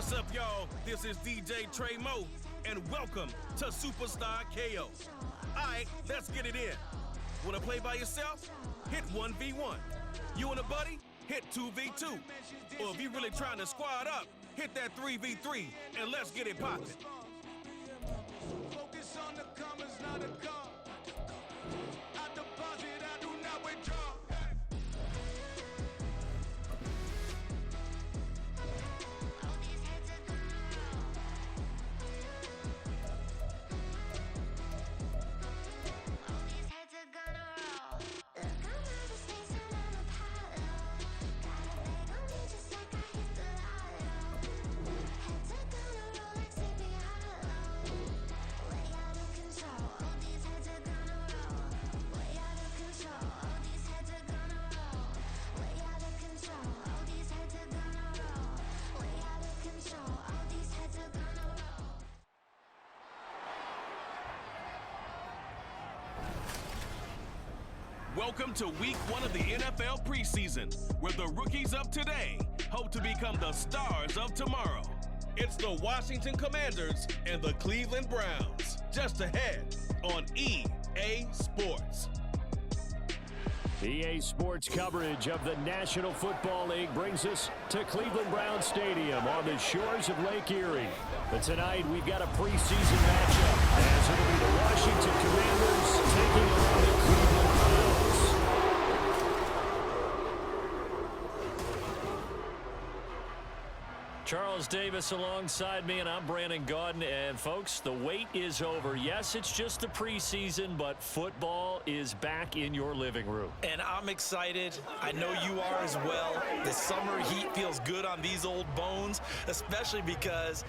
What's up, y'all? This is DJ Trey Mo, and welcome to Superstar KO. All right, let's get it in. Want to play by yourself? Hit 1v1. You and a buddy? Hit 2v2. Or if you're really trying to squad up, hit that 3v3, and let's get it poppin'. Focus on the commas, not a call. I deposit, I do not withdraw. Welcome to week 1 of the NFL preseason, where the rookies of today hope to become the stars of tomorrow. It's the Washington Commanders and the Cleveland Browns, just ahead on EA Sports. EA Sports coverage of the National Football League brings us to Cleveland Browns Stadium on the shores of Lake Erie. But tonight we've got a preseason matchup, as it'll be the Washington Commanders taking on the Cleveland Browns. Charles Davis alongside me, and I'm Brandon Gaudin. And folks, the wait is over. Yes, it's just the preseason, but football is back in your living room. And I'm excited. I know you are as well. The summer heat feels good on these old bones, especially because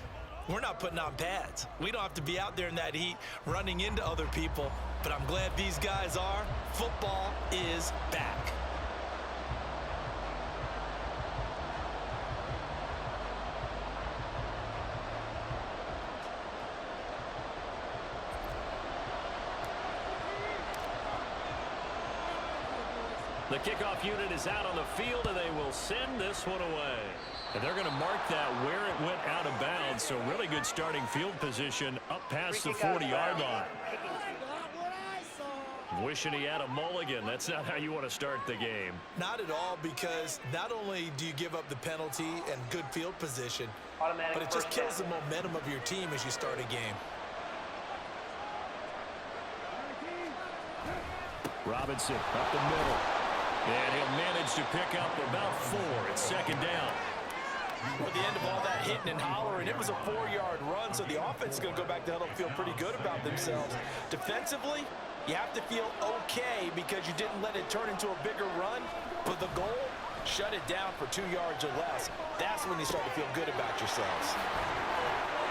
we're not putting on pads. We don't have to be out there in that heat running into other people, but I'm glad these guys are. Football is back. The kickoff unit is out on the field, and they will send this one away. And they're going to mark that where it went out of bounds, so really good starting field position up past the 40-yard line. Wishing he had a mulligan. That's not how you want to start the game. Not at all, because not only do you give up the penalty and good field position, but it just kills the momentum of your team as you start a game. Robinson up the middle. And he'll manage to pick up about 4. It's second down. At the end of all that hitting and hollering, it was a 4-yard run, so the offense is going to go back to huddle and feel pretty good about themselves. Defensively, you have to feel okay because you didn't let it turn into a bigger run. But the goal, shut it down for 2 yards or less. That's when you start to feel good about yourselves.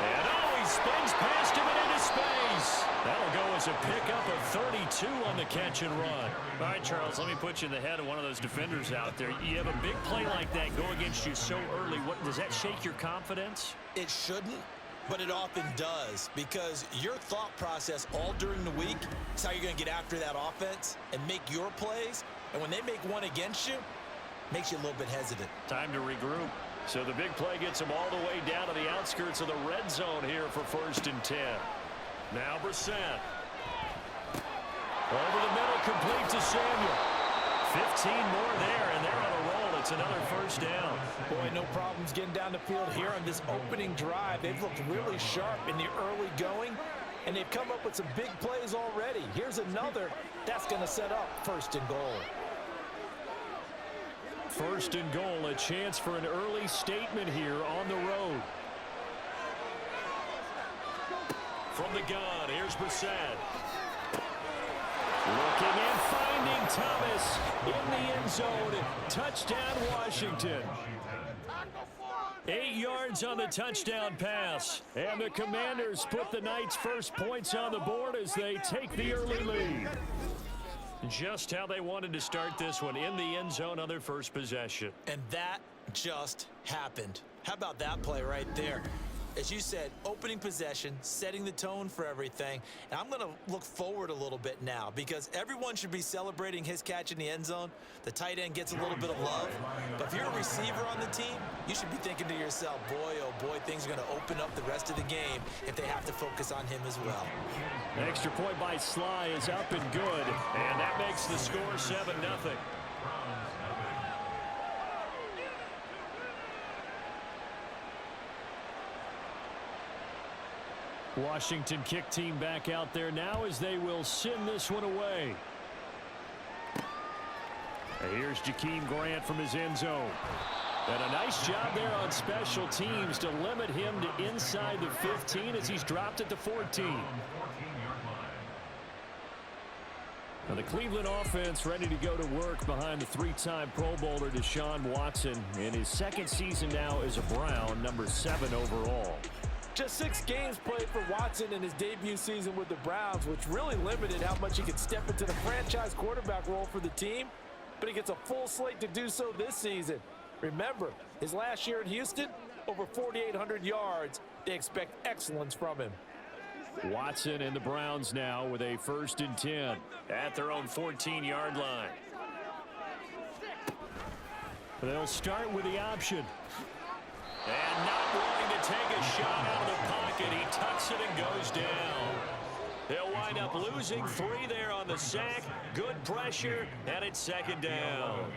And he spins past him and into space. That'll go as a pickup of 32 on the catch and run. All right, Charles, let me put you in the head of one of those defenders out there. You have a big play like that go against you so early. Does that shake your confidence? It shouldn't, but it often does, because your thought process all during the week is how you're going to get after that offense and make your plays. And when they make one against you, it makes you a little bit hesitant. Time to regroup. So the big play gets them all the way down to the outskirts of the red zone here for 1st and 10. Now Brissett. Over the middle, complete to Samuel. 15 more there, and they're on a roll. It's another 1st down. Boy, no problems getting down the field here on this opening drive. They've looked really sharp in the early going, and they've come up with some big plays already. Here's another that's going to set up 1st and goal. 1st and goal, a chance for an early statement here on the road. From the gun, here's Brissett. Looking and finding Thomas in the end zone. Touchdown, Washington. 8 yards on the touchdown pass. And the Commanders put the night's first points on the board as they take the early lead. Just how they wanted to start this one, in the end zone on their first possession. And that just happened. How about that play right there? As you said, opening possession, setting the tone for everything. And I'm going to look forward a little bit now because everyone should be celebrating his catch in the end zone. The tight end gets a little bit of love. But if you're a receiver on the team, you should be thinking to yourself, boy, oh boy, things are going to open up the rest of the game if they have to focus on him as well. The extra point by Sly is up and good. And that makes the score 7-0. Washington kick team back out there now as they will send this one away. And here's Jakeem Grant from his end zone. And a nice job there on special teams to limit him to inside the 15 as he's dropped at the 14. Now the Cleveland offense ready to go to work behind the three-time Pro Bowler Deshaun Watson in his second season now as a Brown, number 7 overall. Just 6 games played for Watson in his debut season with the Browns, which really limited how much he could step into the franchise quarterback role for the team. But he gets a full slate to do so this season. Remember, his last year in Houston, over 4,800 yards. They expect excellence from him. Watson and the Browns now with a 1st and 10. At their own 14-yard line. They'll start with the option. And not willing to take a shot out of the pocket. He tucks it and goes down. They'll wind up losing 3 there on the sack. Good pressure, and it's 2nd down.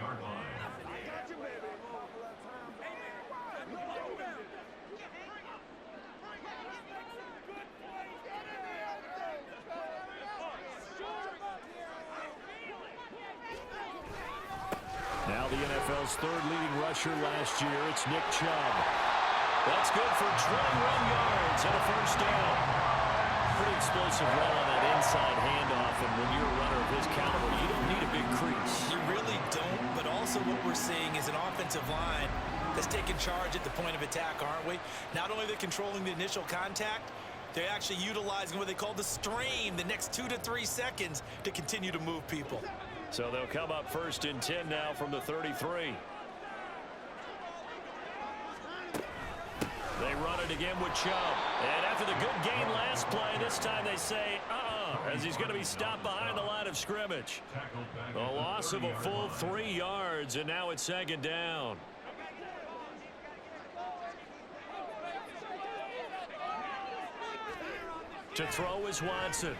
Now the NFL's 3rd leading rusher last year. It's Nick Chubb. That's good for 21 yards and a 1st down. Pretty explosive run on that inside handoff, and when you're a runner of his caliber, you don't need a big crease. You really don't, but also what we're seeing is an offensive line that's taking charge at the point of attack, aren't we? Not only are they controlling the initial contact, they're actually utilizing what they call the strain, the next 2 to 3 seconds to continue to move people. So they'll come up 1st and 10 now from the 33. They run it again with Chubb. And after the good gain last play, this time they say, as he's going to be stopped behind the line of scrimmage. A loss of a full 3 yards, and now it's 2nd down. To throw is Watson.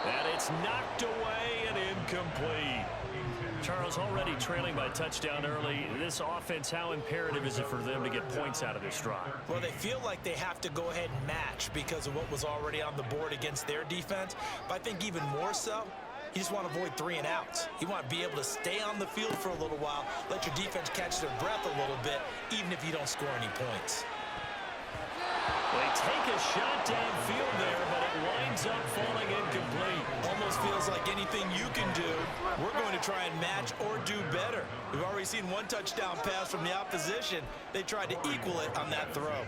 And it's knocked away and incomplete. Charles, already trailing by touchdown early. This offense, how imperative is it for them to get points out of this drive? Well, they feel like they have to go ahead and match because of what was already on the board against their defense. But I think even more so, you just want to avoid 3 and outs. You want to be able to stay on the field for a little while, let your defense catch their breath a little bit, even if you don't score any points. They take a shot downfield there, but it winds up falling incomplete. Almost feels like anything you can do, we're going to try and match or do better. We've already seen 1 touchdown pass from the opposition. They tried to equal it on that throw.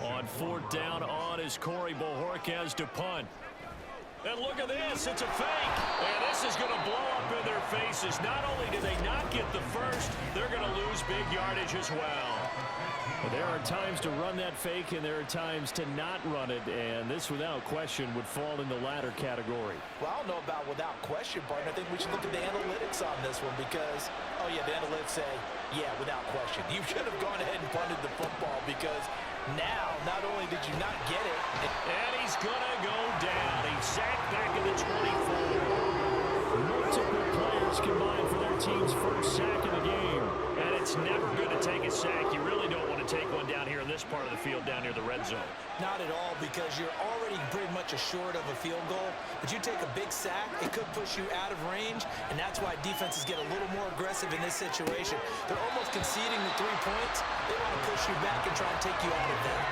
On 4th down on is Corey Bojorquez to punt. And look at this, it's a fake. And this is going to blow up in their faces. Not only do they not get the first, they're going to lose big yardage as well. There are times to run that fake, and there are times to not run it, and this, without question, would fall in the latter category. Well, I don't know about without question, partner. I think we should look at the analytics on this one because, oh, yeah, the analytics say, yeah, without question. You should have gone ahead and punted the football because now, not only did you not get it, and he's going to go down. He's sacked back in the 24. Multiple players combined for their team's 1st sack of the game. And it's never good to take a sack. You really don't want to take one down here in this part of the field, down near the red zone. Not at all, because you're already pretty much assured of a field goal. But you take a big sack, it could push you out of range, and that's why defenses get a little more aggressive in this situation. They're almost conceding the 3 points. They want to push you back and try and take you out of that.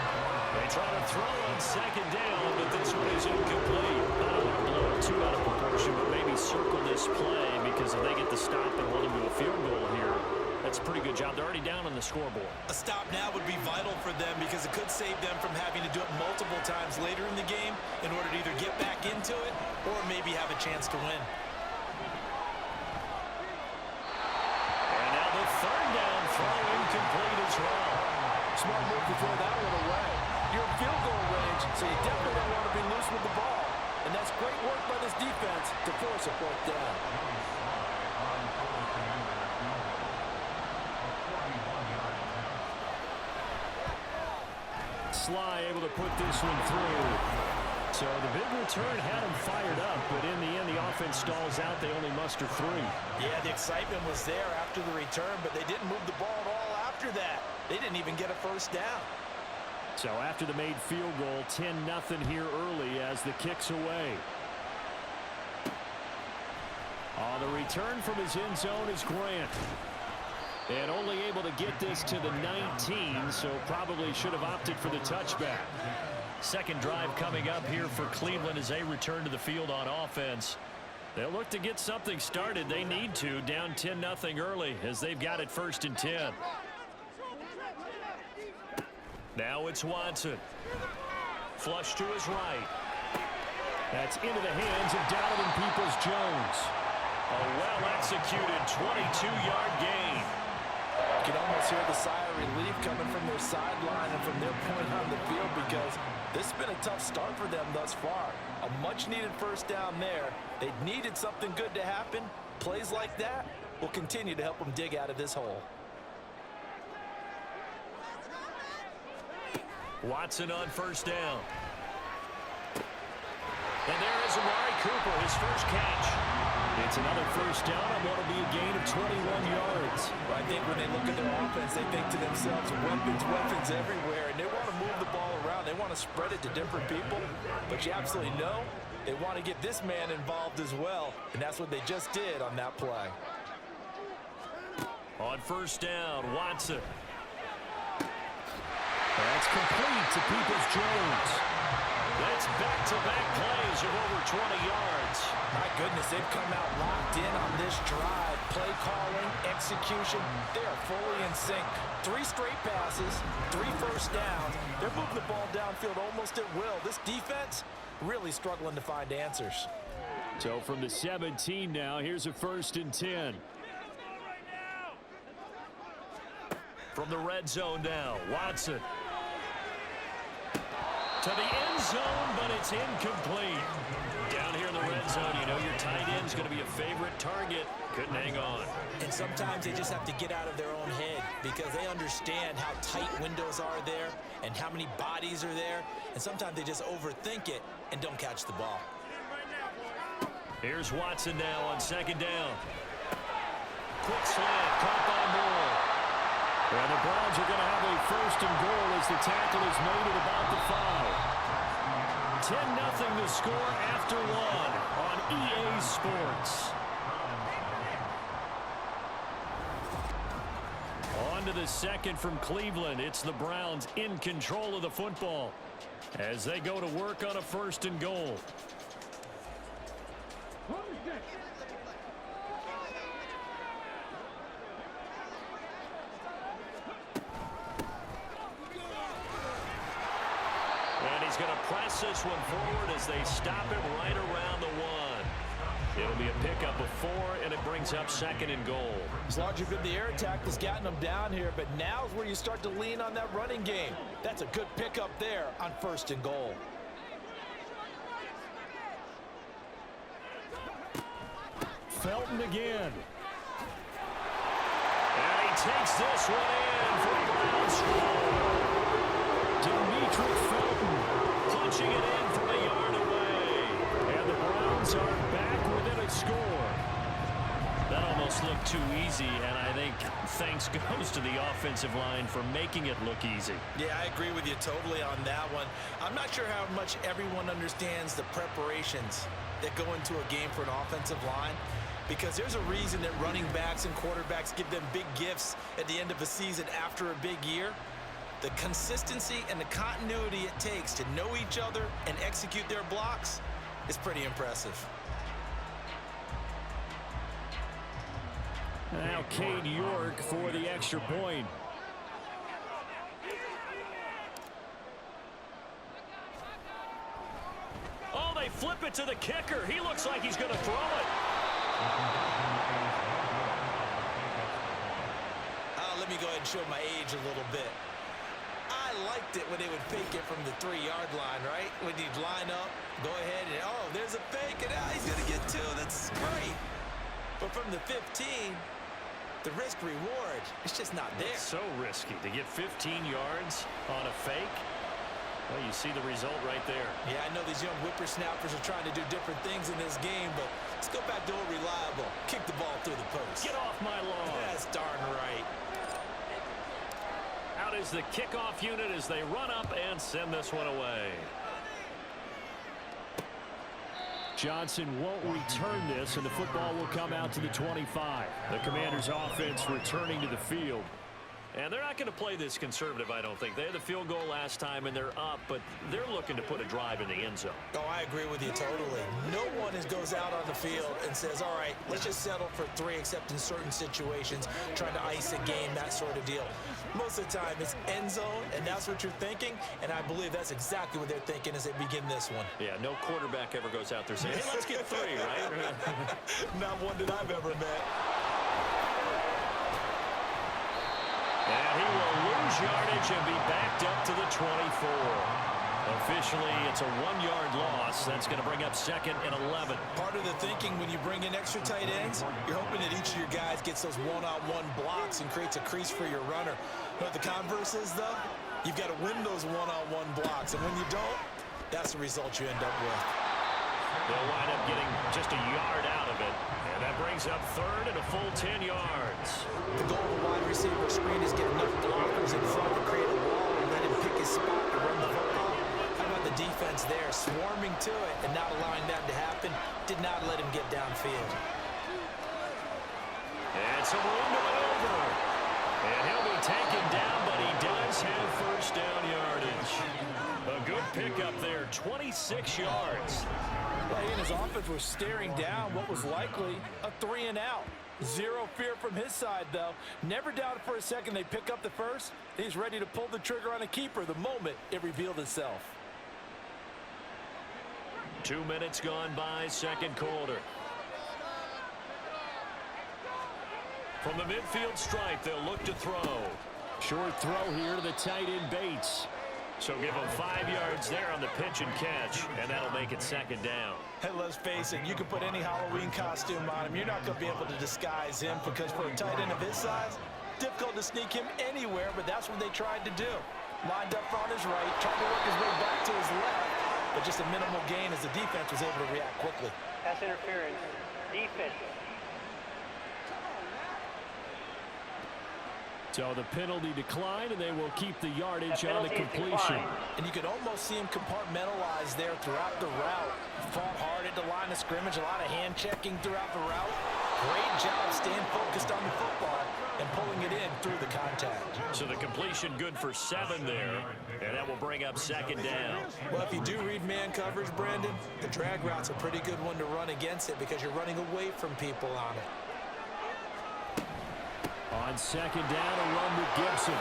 They try to throw on 2nd down, but this one is incomplete. I don't want to blow it too out of proportion, but maybe circle this play because if they get the stop and hold them to a field goal here, that's a pretty good job. They're already down on the scoreboard. A stop now would be vital for them because it could save them from having to do it multiple times later in the game in order to either get back into it or maybe have a chance to win. And now the 3rd down throw incomplete as well. Smart move to throw that one away. You're in field goal range, so you definitely don't want to be loose with the ball. And that's great work by this defense to force a fourth down. Sly able to put this one through. So the big return had him fired up, but in the end, the offense stalls out. They only muster 3. Yeah, the excitement was there after the return, but they didn't move the ball at all after that. They didn't even get a first down. So after the made field goal, 10-0 here early as the kick's away. On the return from his end zone is Grant. And only able to get this to the 19, so probably should have opted for the touchback. Second drive coming up here for Cleveland as they return to the field on offense. They'll look to get something started. They need to, down 10-0 early as they've got it 1st and 10. Now it's Watson. Flush to his right. That's into the hands of Donovan Peoples-Jones. A well-executed 22-yard gain. You can almost hear the sigh of relief coming from their sideline and from their point on the field because this has been a tough start for them thus far. A much-needed first down there. They needed something good to happen. Plays like that will continue to help them dig out of this hole. Watson on first down. And there is Amari Cooper, his first catch. It's another first down on what will be a gain of 21 yards. Well, I think when they look at their offense, they think to themselves, weapons everywhere, and they want to move the ball around. They want to spread it to different people, but you absolutely know they want to get this man involved as well, and that's what they just did on that play. On first down, Watson. That's complete to Peoples-Jones. That's back-to-back plays of over 20 yards. My goodness, they've come out locked in on this drive. Play calling, execution, they are fully in sync. 3 straight passes, 3 first downs. They're moving the ball downfield almost at will. This defense really struggling to find answers. So from the 17 now, here's a 1st and 10. From the red zone now, Watson. To the end zone, but it's incomplete. Down here in the red zone, you know your tight end's going to be a favorite target. Couldn't hang on. And sometimes they just have to get out of their own head because they understand how tight windows are there and how many bodies are there. And sometimes they just overthink it and don't catch the ball. Here's Watson now on second down. Quick slant, caught by Moore. And the Browns are going to have a 1st and goal as the tackle is made at about the 5. 10-0 to score after 1 on EA Sports. On to the second from Cleveland. It's the Browns in control of the football as they go to work on a 1st and goal. He's going to press this one forward as they stop him right around the 1. It'll be a pickup of 4, and it brings up 2nd and goal. It's largely been the air attack that's gotten them down here, but now is where you start to lean on that running game. That's a good pickup there on 1st and goal. Felton again. And he takes this one in for the Browns score. Demetric Felton punching it in from a yard away. And the Browns are back within a score. That almost looked too easy, and I think thanks goes to the offensive line for making it look easy. Yeah, I agree with you totally on that one. I'm not sure how much everyone understands the preparations that go into a game for an offensive line, because there's a reason that running backs and quarterbacks give them big gifts at the end of a season after a big year. The consistency and the continuity it takes to know each other and execute their blocks is pretty impressive. Now Cade York for the extra point. Oh, they flip it to the kicker. He looks like he's going to throw it. Let me go ahead and show my age a little bit. liked it when they would fake it from the 3-yard line, right? When you'd line up, go ahead, and, oh, there's a fake, and he's going to get 2. That's great. But from the 15, the risk-reward, it's just not there. It's so risky to get 15 yards on a fake. Well, you see the result right there. Yeah, I know these young whippersnappers are trying to do different things in this game, but let's go back to old reliable. Kick the ball through the post. Get off my lawn. That's darn right. Out is the kickoff unit as they run up and send this one away. Johnson won't return this, and the football will come out to the 25. The Commanders' offense returning to the field. And they're not going to play this conservative, I don't think. They had the field goal last time, and they're up, but they're looking to put a drive in the end zone. Oh, I agree with you totally. No one goes out on the field and says, all right, let's just settle for 3, except in certain situations, trying to ice a game, that sort of deal. Most of the time, it's end zone, and that's what you're thinking, and I believe that's exactly what they're thinking as they begin this one. Yeah, no quarterback ever goes out there saying, hey, let's get 3, right? Not one that I've ever met. And he will lose yardage and be backed up to the 24. Officially, it's a 1-yard loss. That's going to bring up 2nd and 11. Part of the thinking when you bring in extra tight ends, you're hoping that each of your guys gets those one-on-one blocks and creates a crease for your runner. But the converse is, though, you've got to win those one-on-one blocks. And when you don't, that's the result you end up with. They'll wind up getting just a yard out of it. And that brings up 3rd and a full 10 yards. The goal of a wide receiver screen is get enough blockers in front to create a wall and let him pick his spot to run the football. How about the defense there, swarming to it and not allowing that to happen? Did not let him get downfield. And some room to maneuver. And he'll be taken down, but he does have first down yardage. A good pickup there, 26 yards. Well, he and his offense were staring down what was likely a 3-and-out. Zero fear from his side, though. Never doubted for a second they pick up the first. He's ready to pull the trigger on a keeper the moment it revealed itself. 2 minutes gone by, second quarter. From the midfield stripe, they'll look to throw. Short throw here to the tight end Bates. So give him 5 yards there on the pitch and catch, and that'll make it 2nd down. Hey, let's face it, you can put any Halloween costume on him. You're not going to be able to disguise him because for a tight end of his size, difficult to sneak him anywhere, but that's what they tried to do. Lined up on his right, tried to work his way back to his left, but just a minimal gain as the defense was able to react quickly. Pass interference, defense. So the penalty declined, and they will keep the yardage on the completion. And you could almost see him compartmentalize there throughout the route. Fought hard at the line of scrimmage, a lot of hand checking throughout the route. Great job staying focused on the football and pulling it in through the contact. So the completion good for 7 there, and that will bring up 2nd down. Well, if you do read man coverage, Brandon, the drag route's a pretty good one to run against it because you're running away from people on it. On 2nd down, a run with Gibson.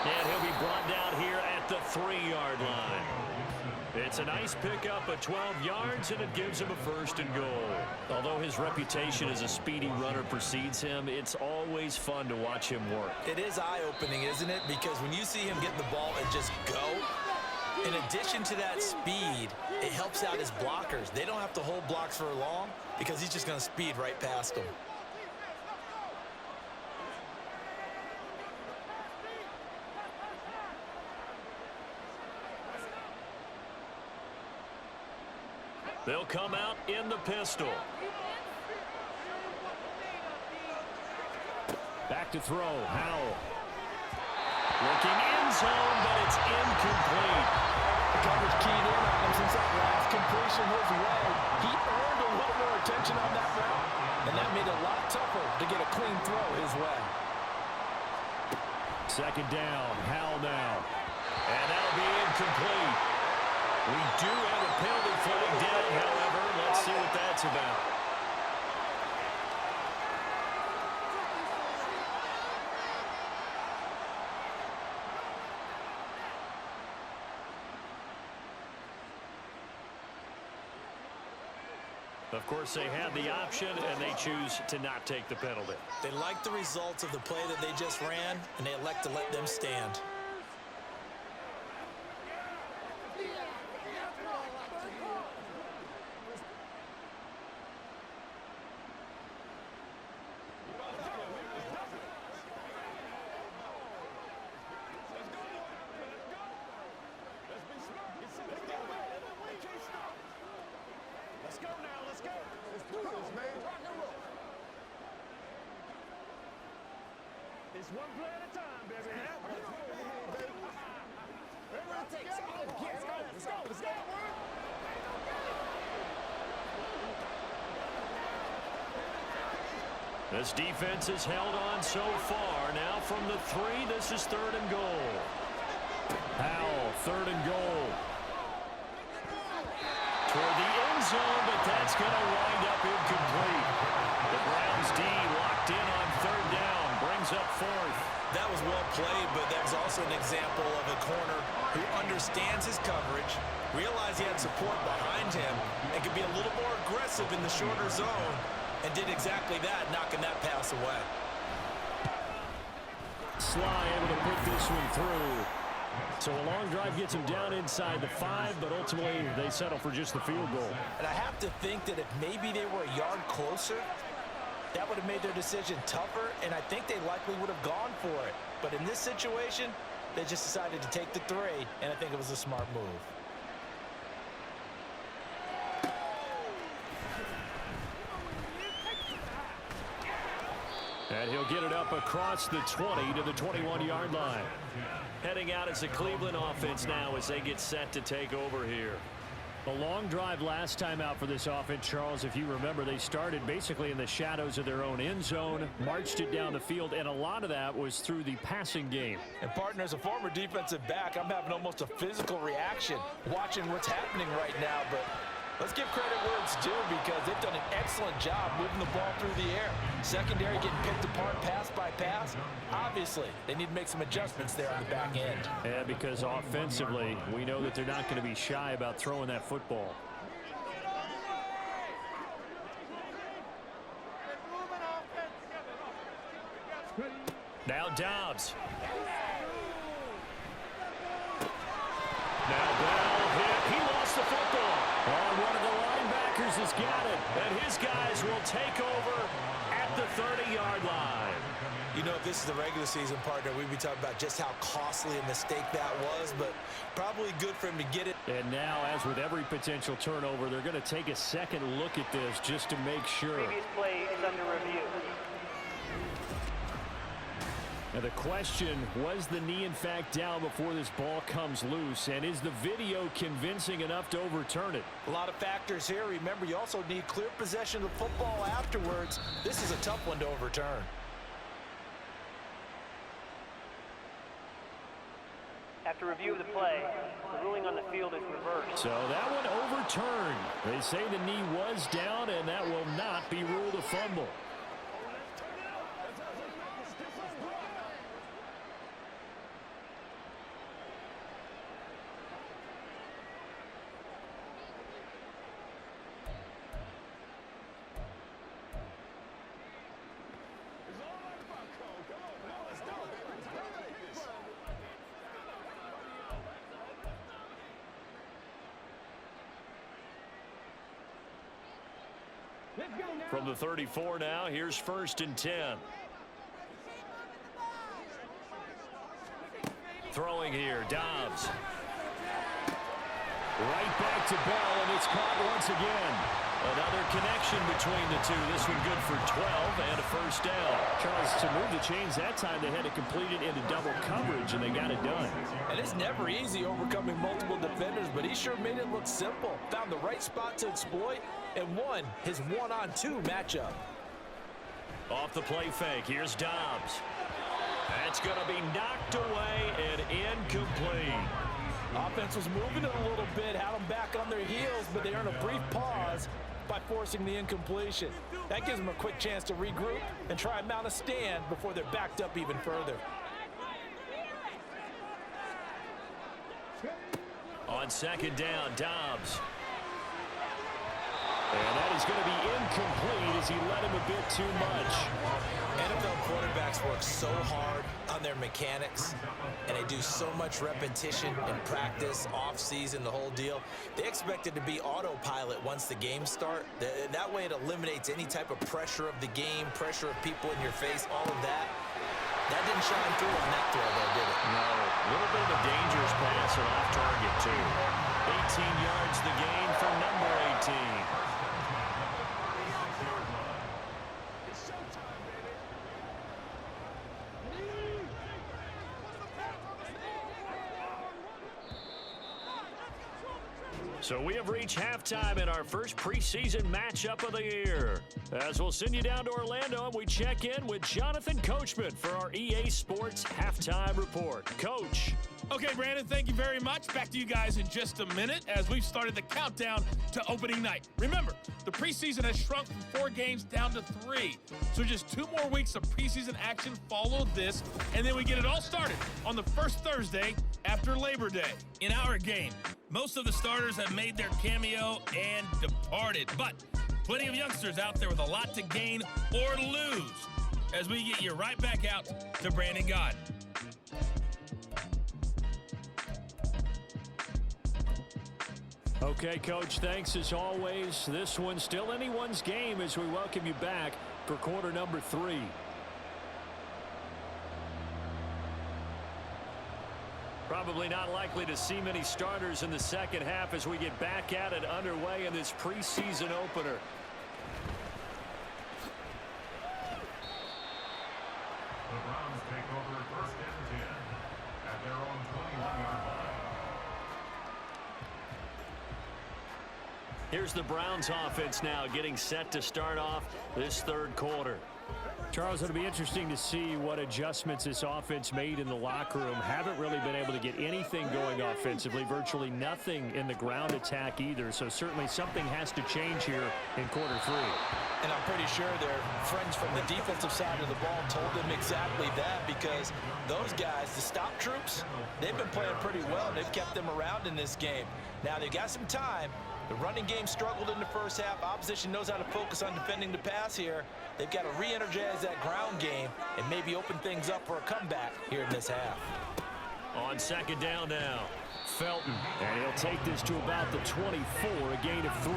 And he'll be brought down here at the 3-yard line. It's a nice pickup of 12 yards, and it gives him a 1st and goal. Although his reputation as a speedy runner precedes him, it's always fun to watch him work. It is eye-opening, isn't it? Because when you see him get the ball and just go, in addition to that speed, it helps out his blockers. They don't have to hold blocks for long because he's just going to speed right past them. They'll come out in the pistol. Back to throw, Howell. Looking end zone, but it's incomplete. The coverage keyed in on him since that last completion his way. He earned a little more attention on that route, and that made it a lot tougher to get a clean throw his way. 2nd down, Howell now. And that'll be incomplete. We do have a penalty flag down, however. Let's see what that's about. Of course, they had the option, and they choose to not take the penalty. They like the results of the play that they just ran, and they elect to let them stand. This defense has held on so far. Now from the 3, this is 3rd and goal. Powell, 3rd and goal. Toward the end zone, but that's going to wind up incomplete. The Browns D locked in on 3rd down, brings up 4th. That was well played, but that was also an example of a corner who understands his coverage, realized he had support behind him, and could be a little more aggressive in the shorter zone, and did exactly that, knocking that pass away. Sly able to put this one through. So a long drive gets him down inside the 5, but ultimately they settle for just the field goal. And I have to think that if maybe they were a yard closer, that would have made their decision tougher, and I think they likely would have gone for it. But in this situation, they just decided to take the 3, and I think it was a smart move. And he'll get it up across the 20 to the 21-yard line. Heading out as the Cleveland offense now as they get set to take over here. A long drive last time out for this offense, Charles. If you remember, they started basically in the shadows of their own end zone, marched it down the field, and a lot of that was through the passing game. And, partner, as a former defensive back, I'm having almost a physical reaction watching what's happening right now. But let's give credit where it's due because they've done an excellent job moving the ball through the air. Secondary getting picked apart pass by pass. Obviously, they need to make some adjustments there on the back end. And because offensively, we know that they're not going to be shy about throwing that football. Now Dobbs. Now Bell hit. He lost the football. Oh, one of the linebackers has got it. And his guys will take over at the 30-yard line. You know, if this is the regular season, partner, we'd be talking about just how costly a mistake that was, but probably good for him to get it. And now, as with every potential turnover, they're going to take a second look at this just to make sure. Previous play is under review. Now the question, was the knee in fact down before this ball comes loose? And is the video convincing enough to overturn it? A lot of factors here. Remember, you also need clear possession of the football afterwards. This is a tough one to overturn. After review of the play, the ruling on the field is reversed. So that one overturned. They say the knee was down, and that will not be ruled a fumble. From the 34 now, here's 1st and 10. Throwing here, Dobbs. Right back to Bell, and it's caught once again. Another connection between the two. This one good for 12 and a 1st down. Charles, to move the chains that time, they had to complete it into double coverage, and they got it done. And it's never easy overcoming multiple defenders, but he sure made it look simple. Found the right spot to exploit and won his one-on-2 matchup. Off the play fake, here's Dobbs. That's going to be knocked away and incomplete. Offense was moving it a little bit, had them back on their heels, but they earned a brief pause by forcing the incompletion. That gives them a quick chance to regroup and try and mount a stand before they're backed up even further. On 2nd down, Dobbs. And that is going to be incomplete as he led him a bit too much. NFL quarterbacks work so hard on their mechanics, and they do so much repetition in practice, off-season, the whole deal. They expect it to be autopilot once the games start. That way it eliminates any type of pressure of the game, pressure of people in your face, all of that. That didn't shine through on that throw, though, did it? No. A little bit of a dangerous pass and off target, too. 18 yards the gain for number 18. So we have reached halftime in our first preseason matchup of the year. As we'll send you down to Orlando, and we check in with Jonathan Coachman for our EA Sports Halftime Report. Coach. Okay, Brandon, thank you very much. Back to you guys in just a minute as we've started the countdown to opening night. Remember, the preseason has shrunk from 4 games down to 3. So just 2 more weeks of preseason action follow this, and then we get it all started on the first Thursday after Labor Day. In our game, most of the starters have made their cameo and departed, but plenty of youngsters out there with a lot to gain or lose as we get you right back out to Brandon Gaudin. Okay, Coach, thanks as always. This one's still anyone's game as we welcome you back for quarter number 3. Probably not likely to see many starters in the second half as we get back at it underway in this preseason opener. The Browns take over first and 10 at their own 21-yard line. Here's the Browns offense now getting set to start off this third quarter. Charles, it'll be interesting to see what adjustments this offense made in the locker room. Haven't really been able to get anything going offensively, virtually nothing in the ground attack either. So certainly something has to change here in quarter 3. And I'm pretty sure their friends from the defensive side of the ball told them exactly that, because those guys, the stop troops, they've been playing pretty well, and they've kept them around in this game. Now they've got some time. The running game struggled in the first half. Opposition knows how to focus on defending the pass here. They've got to re-energize that ground game and maybe open things up for a comeback here in this half. On second down now, Felton. And he'll take this to about the 24, a gain of 3.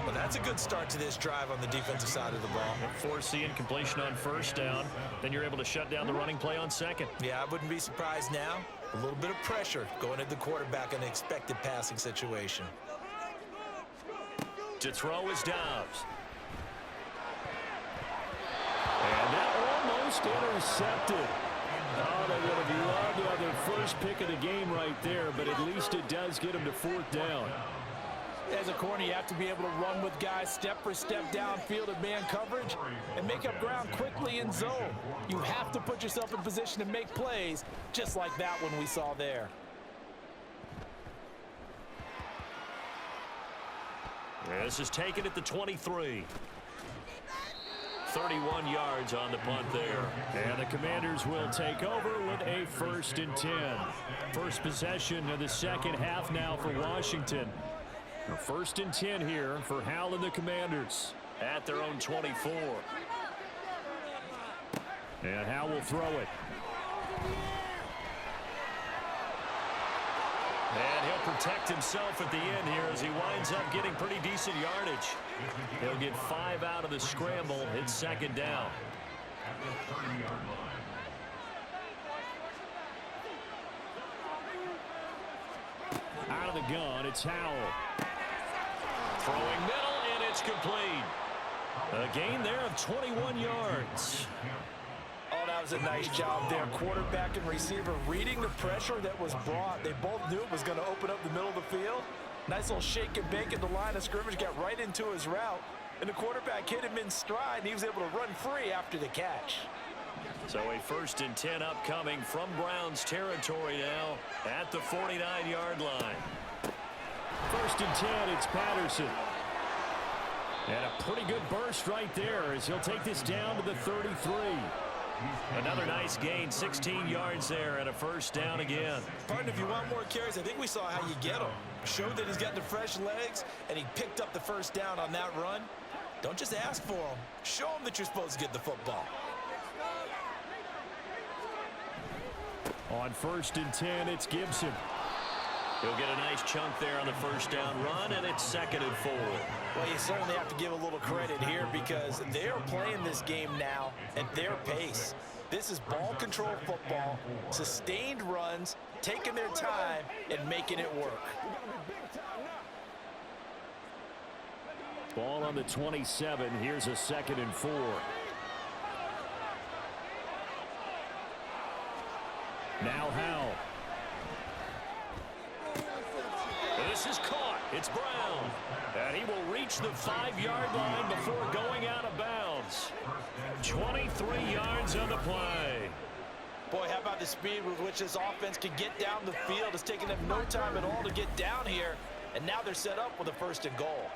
Well, that's a good start to this drive on the defensive side of the ball. Force the incompletion on first down. Then you're able to shut down the running play on second. Yeah, I wouldn't be surprised now. A little bit of pressure going at the quarterback in an expected passing situation. To throw is Dobbs. And that almost intercepted. Oh, they would have loved to have their first pick of the game right there, but at least it does get them to 4th down. As a corner, you have to be able to run with guys step for step downfield in man coverage and make up ground quickly in zone. You have to put yourself in position to make plays, just like that one we saw there. This is taken at the 23. 31 yards on the punt there. And the Commanders will take over with a 1st and 10. First possession of the second half now for Washington. A 1st and 10 here for Hal and the Commanders at their own 24. And Hal will throw it. And he'll protect himself at the end here as he winds up getting pretty decent yardage. He'll get 5 out of the scramble. It's second down. Out of the gun, it's Howell. Throwing middle, and it's complete. A gain there of 21 yards. Oh, that was a nice job there. Quarterback and receiver reading the pressure that was brought. They both knew it was going to open up the middle of the field. Nice little shake and bake at the line of scrimmage, got right into his route. And the quarterback hit him in stride, and he was able to run free after the catch. So a 1st and 10 upcoming from Browns territory now at the 49-yard line. 1st and 10, it's Patterson. And a pretty good burst right there as he'll take this down to the 33. Another nice gain, 16 yards there and a 1st down again. Partner, if you want more carries, I think we saw how you get them. Showed that he's got the fresh legs, and he picked up the 1st down on that run. Don't just ask for him. Show him that you're supposed to get the football. On 1st and 10, it's Gibson. He'll get a nice chunk there on the 1st down run, and it's 2nd and 4. Well, you certainly have to give a little credit here because they are playing this game now at their pace. This is ball control football, sustained runs, taking their time, and making it work. Ball on the 27. Here's a 2nd and 4. Now Howell. This is caught. It's Brown. And he will reach the 5-yard line before going out of bounds. 23 yards on the play. Boy, how about the speed with which this offense can get down the field? It's taken them no time at all to get down here, and now they're set up with a 1st and goal.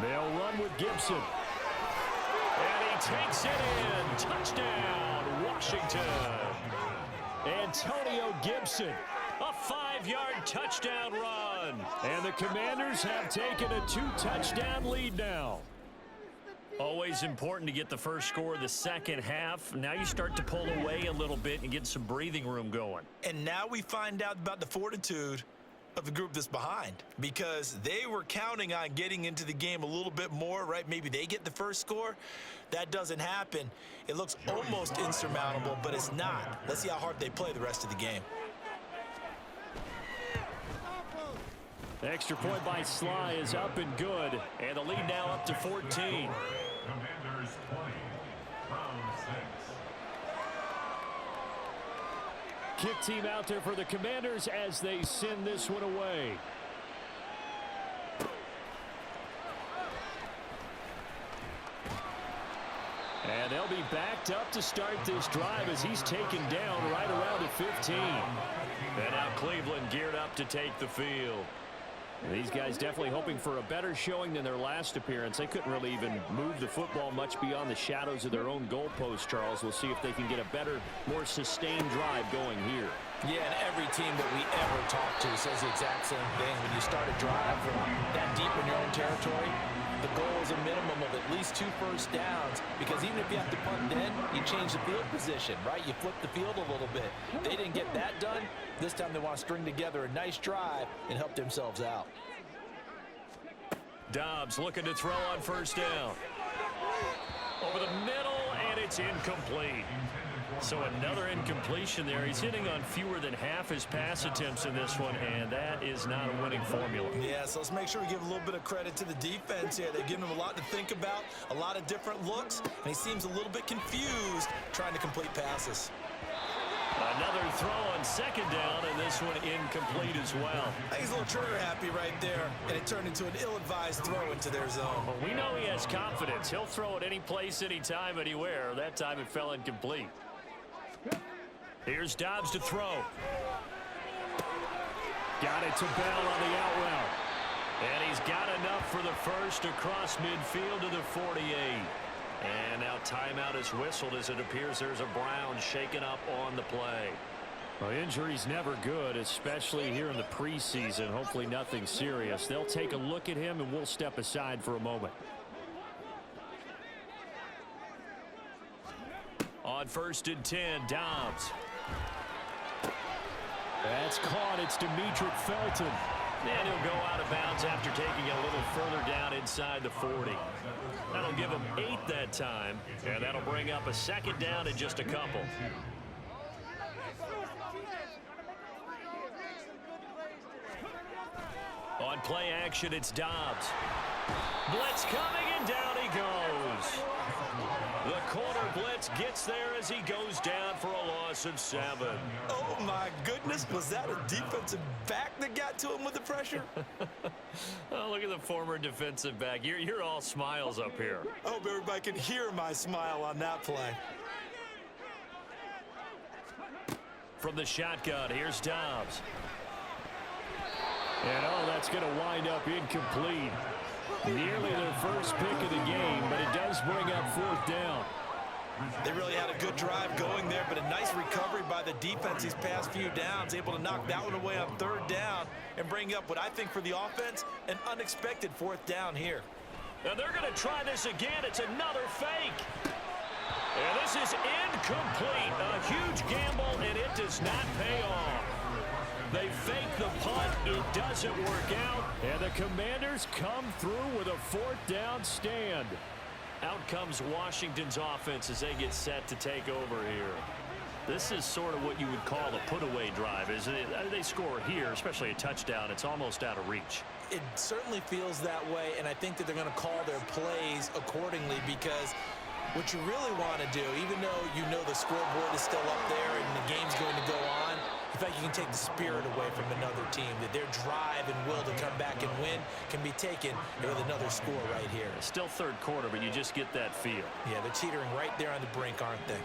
They'll run with Gibson. And he takes it in. Touchdown, Washington. Antonio Gibson. A 5-yard touchdown run. And the Commanders have taken a 2-touchdown lead now. Always important to get the first score of the second half. Now you start to pull away a little bit and get some breathing room going. And now we find out about the fortitude of the group that's behind, because they were counting on getting into the game a little bit more, right? Maybe they get the first score. That doesn't happen. It looks almost insurmountable, but it's not. Let's see how hard they play the rest of the game. The extra point by Sly is up and good. And the lead now up to 14. Commanders 20, Browns 6. Kick team out there for the Commanders as they send this one away. And they'll be backed up to start this drive as he's taken down right around the 15. And now Cleveland geared up to take the field. These guys definitely hoping for a better showing than their last appearance. They couldn't really even move the football much beyond the shadows of their own goalpost, Charles. We'll see if they can get a better, more sustained drive going here. Yeah, and every team that we ever talk to says the exact same thing. When you start a drive from that deep in your own territory, the goal is a minimum of at least 2 first downs, because even if you have to punt then, you change the field position, right? You flip the field a little bit. They didn't get that done. This time they want to string together a nice drive and help themselves out. Dobbs looking to throw on first down. Over the middle, and it's incomplete. So another incompletion there. He's hitting on fewer than half his pass attempts in this one, and that is not a winning formula. Yeah, so let's make sure we give a little bit of credit to the defense here. They've given him a lot to think about, a lot of different looks, and he seems a little bit confused trying to complete passes. Another throw on second down, and this one incomplete as well. I think he's a little trigger happy right there, and it turned into an ill-advised throw into their zone. Well, we know he has confidence. He'll throw it any place, anytime, anywhere. That time it fell incomplete. Here's Dobbs to throw. Got it to Bell on the out route. And he's got enough for the first across midfield to the 48. And now timeout is whistled as it appears there's a Brown shaken up on the play. Well, injury's never good, especially here in the preseason. Hopefully nothing serious. They'll take a look at him, and we'll step aside for a moment. On 1st and 10, Dobbs. That's caught. It's Demetric Felton. And he'll go out of bounds after taking a little further down inside the 40. That'll give him 8 that time, and that'll bring up a second down in just a couple. On play action, it's Dobbs. Blitz coming, and down he goes. The corner blitz gets there as he goes down for a loss of 7. Oh, my goodness. Was that a defensive back that got to him with the pressure? Oh, look at the former defensive back. You're all smiles up here. I hope everybody can hear my smile on that play. From the shotgun, here's Dobbs. And, oh, that's going to wind up incomplete. Nearly their first pick of the game, but it does bring up 4th down. They really had a good drive going there, but a nice recovery by the defense these past few downs, able to knock that one away on 3rd down and bring up what I think for the offense, an unexpected 4th down here. Now they're going to try this again. It's another fake. And this is incomplete. A huge gamble, and it does not pay off. They fake the punt. It doesn't work out. And the Commanders come through with a 4th down stand. Out comes Washington's offense as they get set to take over here. This is sort of what you would call a put-away drive, isn't it? They score here, especially a touchdown. It's almost out of reach. It certainly feels that way, and I think that they're going to call their plays accordingly, because what you really want to do, even though you know the scoreboard is still up there and the game's going to go on, in fact, you can take the spirit away from another team, that their drive and will to come back and win can be taken with another score right here. Still third quarter, but you just get that feel. Yeah, they're teetering right there on the brink, aren't they?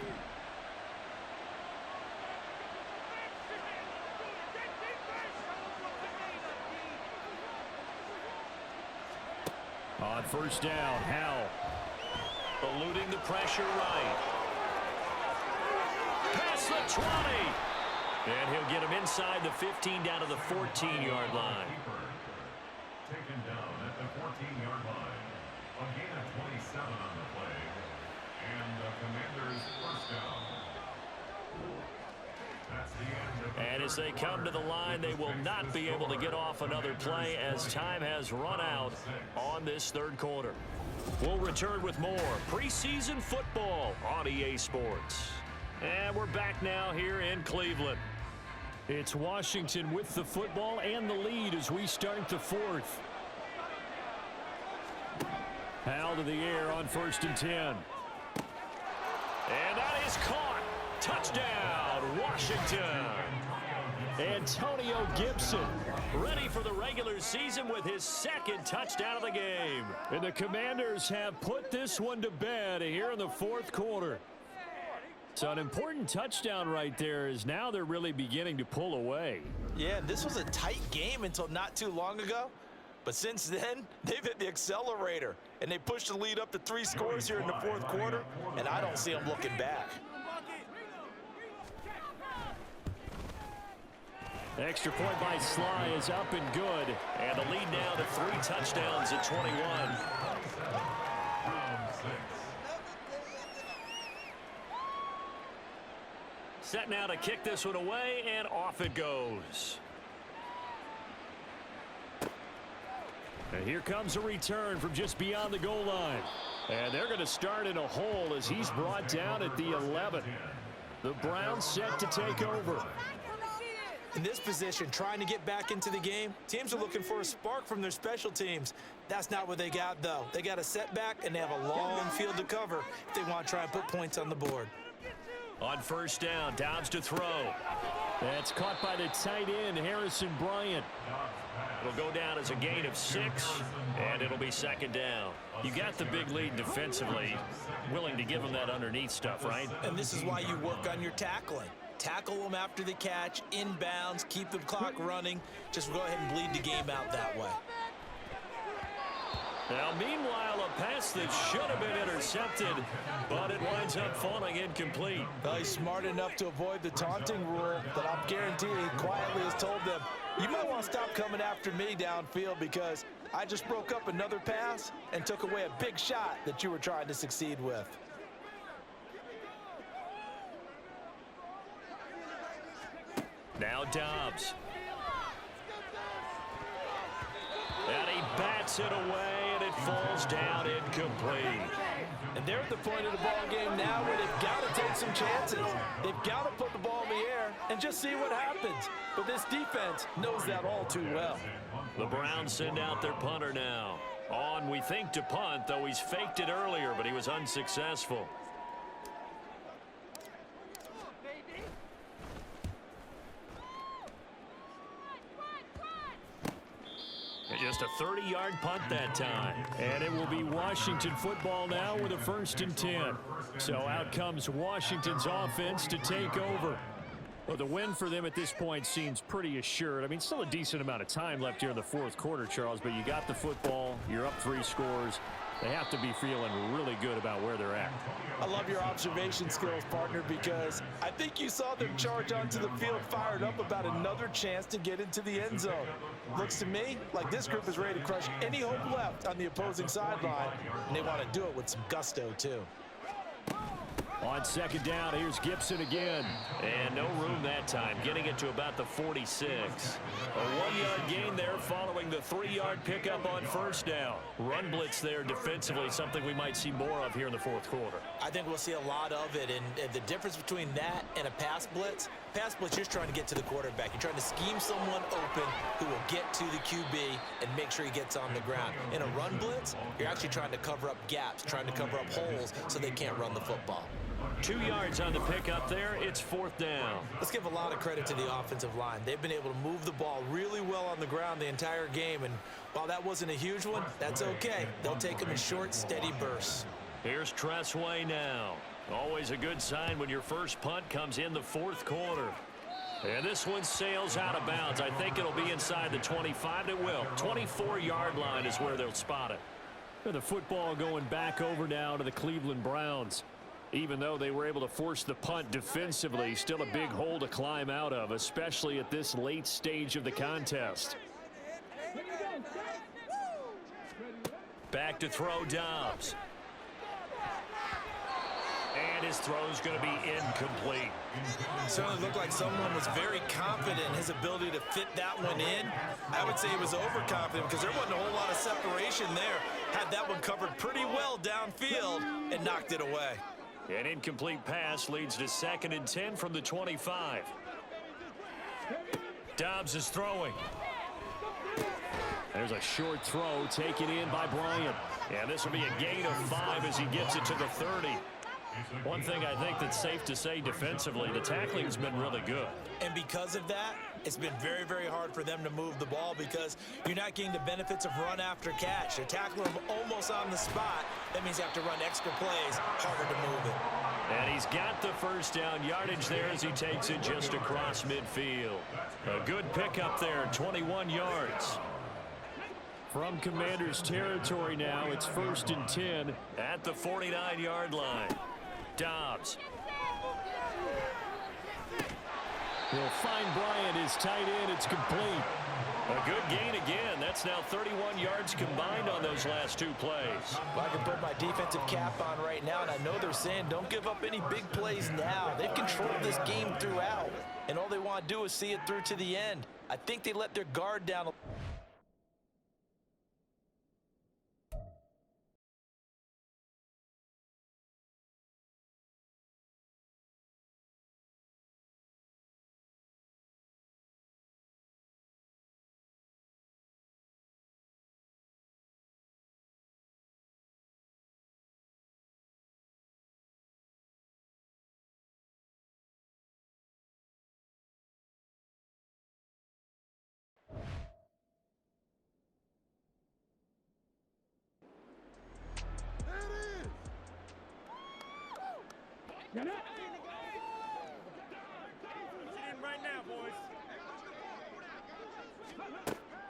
On first down, Howell. Eluding the pressure right. Past the 20. And he'll get him inside the 15 down to the 14-yard line. Taken down at the 14-yard line. A gain of 27 on the play. And the Commanders' first down. That's the end of the And as they come to the line, they will not be able to get off another play as time has run out on this third quarter. We'll return with more preseason football on EA Sports. And we're back now here in Cleveland. It's Washington with the football and the lead as we start the fourth. Howell to the air on 1st and 10. And that is caught. Touchdown, Washington. Antonio Gibson. Ready for the regular season with his second touchdown of the game. And the Commanders have put this one to bed here in the fourth quarter. So an important touchdown right there, is now they're really beginning to pull away. Yeah, this was a tight game until not too long ago. But since then, they've hit the accelerator, and they pushed the lead up to 3 scores here in the fourth quarter, and I don't see them looking back. Extra point by Sly is up and good. And the lead now to 3 touchdowns at 21. Set now to kick this one away, and off it goes. And here comes a return from just beyond the goal line. And they're going to start in a hole as he's brought down at the 11. The Browns set to take over. In this position, trying to get back into the game, teams are looking for a spark from their special teams. That's not what they got, though. They got a setback, and they have a long field to cover if they want to try and put points on the board. On first down, Dobbs to throw. That's caught by the tight end, Harrison Bryant. It'll go down as a gain of 6, and it'll be second down. You got the big lead defensively, willing to give them that underneath stuff, right? And this is why you work on your tackling. Tackle them after the catch, inbounds, keep the clock running. Just go ahead and bleed the game out that way. Now, meanwhile, a pass that should have been intercepted, but it winds up falling incomplete. Well, he's smart enough to avoid the taunting rule, but I'll guarantee he quietly has told them, you might want to stop coming after me downfield because I just broke up another pass and took away a big shot that you were trying to succeed with. Now Dobbs. And he bats it away, and it falls down incomplete. And they're at the point of the ball game now where they've got to take some chances. They've got to put the ball in the air and just see what happens. But this defense knows that all too well. The Browns send out their punter now. On, we think, to punt, though he's faked it earlier, but he was unsuccessful. Just a 30-yard punt that time. And it will be Washington football now with a 1st and 10. So out comes Washington's offense to take over. Well, the win for them at this point seems pretty assured. I mean, still a decent amount of time left here in the fourth quarter, Charles, but you got the football, you're up 3 scores. They have to be feeling really good about where they're at. I love your observation skills, partner, because I think you saw them charge onto the field fired up about another chance to get into the end zone. Looks to me like this group is ready to crush any hope left on the opposing sideline, and they want to do it with some gusto, too. On second down, here's Gibson again. And no room that time, getting it to about the 46. A 1-yard gain there following the 3-yard pickup on first down. Run blitz there defensively, something we might see more of here in the fourth quarter. I think we'll see a lot of it, and the difference between that and a pass blitz, you're just trying to get to the quarterback. You're trying to scheme someone open who will get to the QB and make sure he gets on the ground. In a run blitz, you're actually trying to cover up gaps, trying to cover up holes so they can't run the football. 2 yards on the pickup there. It's fourth down. Let's give a lot of credit to the offensive line. They've been able to move the ball really well on the ground the entire game, and while that wasn't a huge one, that's okay. They'll take them in short, steady bursts. Here's Tressway now. Always a good sign when your first punt comes in the fourth quarter. And this one sails out of bounds. I think it'll be inside the 25. It will. 24-yard line is where they'll spot it. And the football going back over now to the Cleveland Browns. Even though they were able to force the punt defensively, still a big hole to climb out of, especially at this late stage of the contest. Back to throw Dobbs. And his throw's going to be incomplete. Certainly looked like someone was very confident in his ability to fit that one in. I would say he was overconfident because there wasn't a whole lot of separation there. Had that one covered pretty well downfield and knocked it away. An incomplete pass leads to 2nd and 10 from the 25. Dobbs is throwing. There's a short throw taken in by Bryant. Yeah, this will be a gain of 5 as he gets it to the 30. One thing I think that's safe to say defensively, the tackling's been really good. And because of that, it's been very, very hard for them to move the ball because you're not getting the benefits of run after catch. They're tackling them almost on the spot. That means you have to run extra plays, harder to move it. And he's got the first down yardage there as he takes it just across midfield. A good pickup there, 21 yards. From Commander's territory now, it's 1st and 10 at the 49-yard line. Dobbs. He'll find Bryant, his tight end. It's complete. A good gain again. That's now 31 yards combined on those last 2 plays. Well, I can put my defensive cap on right now, and I know they're saying don't give up any big plays now. They've controlled this game throughout, and all they want to do is see it through to the end. I think they let their guard down.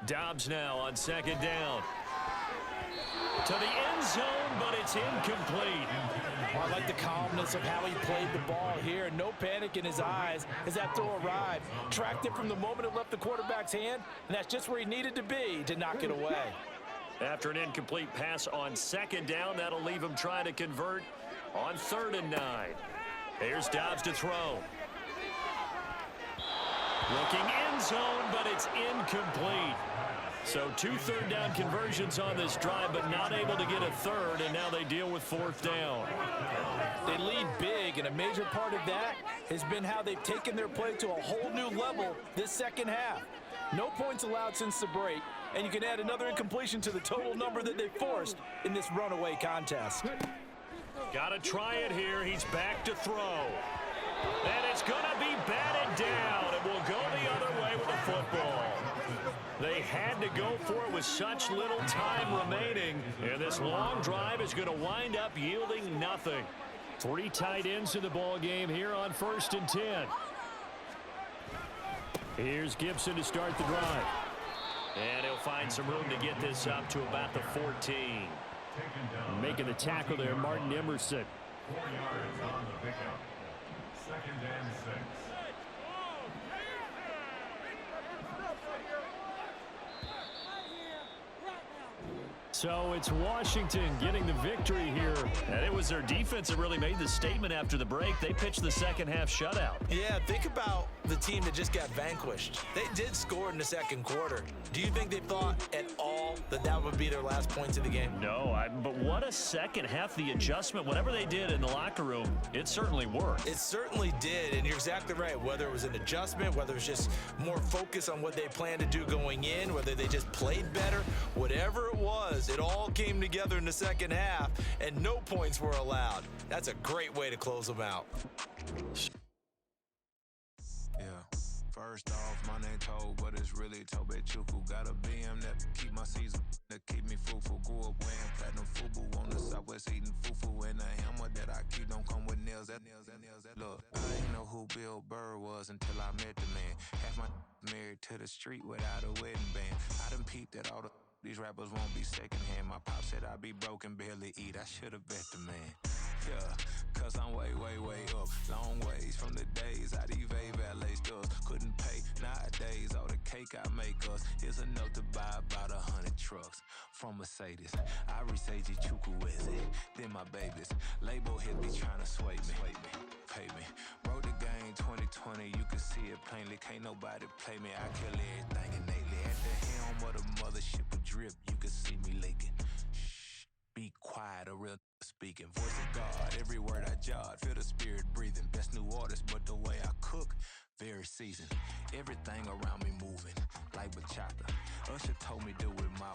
Dobbs now on 2nd down. To the end zone, but it's incomplete. Well, I like the calmness of how he played the ball here. No panic in his eyes as that throw arrived. Tracked it from the moment it left the quarterback's hand, and that's just where he needed to be to knock it away. After an incomplete pass on 2nd down, that'll leave him trying to convert on 3rd and 9. Here's Dobbs to throw. Looking end zone, but it's incomplete. So 2 3rd down conversions on this drive, but not able to get a 3rd, and now they deal with 4th down. They lead big, and a major part of that has been how they've taken their play to a whole new level this second half. No points allowed since the break, and you can add another incompletion to the total number that they forced in this runaway contest. Got to try it here. He's back to throw. And it's going to be batted down. It will go the other way with the football. They had to go for it with such little time remaining. And this long drive is going to wind up yielding nothing. 3 tight ends in the ball game here on 1st and 10. Here's Gibson to start the drive. And he'll find some room to get this up to about the 14. Making the tackle there, Martin Emerson. 4 yards on the pickup. 2nd and 6. So it's Washington getting the victory here. And it was their defense that really made the statement after the break. They pitched the second half shutout. Yeah, think about the team that just got vanquished. They did score in the second quarter. Do you think they thought at all that that would be their last points of the game? No, but what a second half. The adjustment, whatever they did in the locker room, it certainly worked. It certainly did, and you're exactly right. Whether it was an adjustment, whether it was just more focus on what they planned to do going in, whether they just played better, whatever it was, it all came together in the second half, and no points were allowed. That's a great way to close them out. Yeah. First off, my name Toe, but it's really Tobe Chuku. Got a BM that keep my season, that keep me fruitful. Grew up wearing platinum FUBU on the Southwest eating fufu. And a hammer that I keep don't come with nails. Look, I didn't know who Bill Burr was until I met the man. Half my married to the street without a wedding band. I done peeped that all these rappers won't be secondhand. My pop said I'd be broken, barely eat. I should've bet the man. Yeah, cause I'm way up. Long ways from the days I evade valet stores. Couldn't pay nowadays. All the cake I make us is enough to buy about 100 trucks from Mercedes. I resage Chukwueze, then my babies. Label hit be trying to sway me. Pay me. Broke the game 2020, you can see it plainly. Can't nobody play me. I kill everything innately. At the helm of the mothership with drip, you can see me leaking. Shh, be quiet, a real speaking. Voice of God, every word I jot. Feel the spirit breathing. Best new artist, but the way I cook, very seasoned. Everything around me moving, like bachata. Usher told me do it my